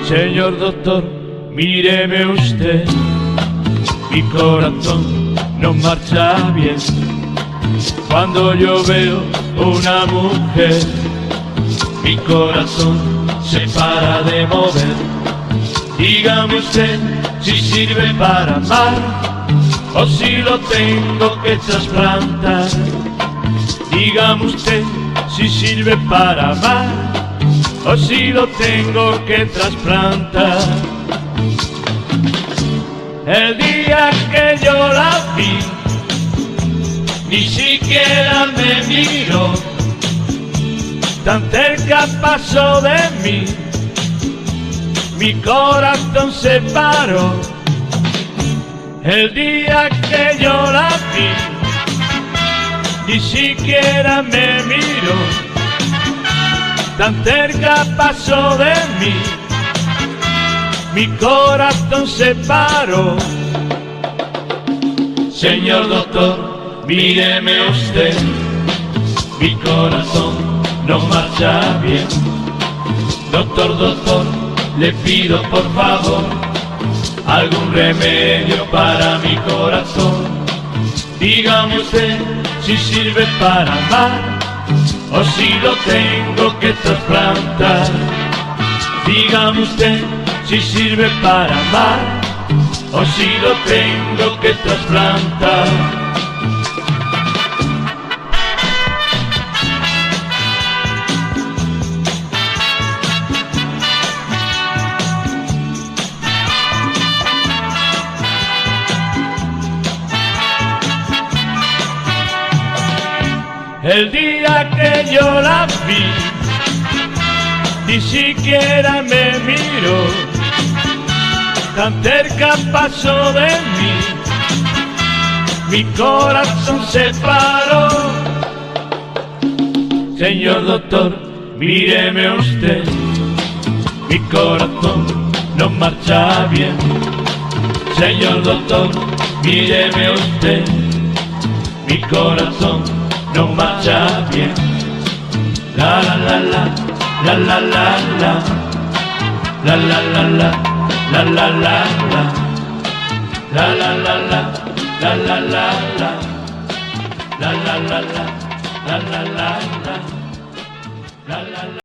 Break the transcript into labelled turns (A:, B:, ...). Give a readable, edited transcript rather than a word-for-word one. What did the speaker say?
A: Señor doctor, míreme usted, mi corazón no marcha bien. Cuando yo veo una mujer, mi corazón se para de mover. Dígame usted si sirve para amar o si lo tengo que trasplantar. Dígame usted si sirve para amar o si lo tengo que trasplantar. El día que yo la vi, ni siquiera me miró, tan cerca pasó de mí, mi corazón se paró. El día que yo la vi, ni siquiera me miró, tan cerca pasó de mí, mi corazón se paró. Señor doctor, míreme usted, mi corazón no marcha bien. Doctor, doctor, le pido por favor algún remedio para mi corazón. Dígame usted si sirve para amar o si lo tengo que trasplantar. Dígame usted si sirve para amar o si lo tengo que trasplantar. El día que yo la vi, ni siquiera me miró, tan cerca pasó de mí, mi corazón se paró. Señor doctor, míreme usted, mi corazón no marcha bien. Señor doctor, míreme usted, mi corazón no marcha bien. La la la la, la la la la, la la la la, la la la la, la la la la, la la la la, la la la la, la la la la, la la la.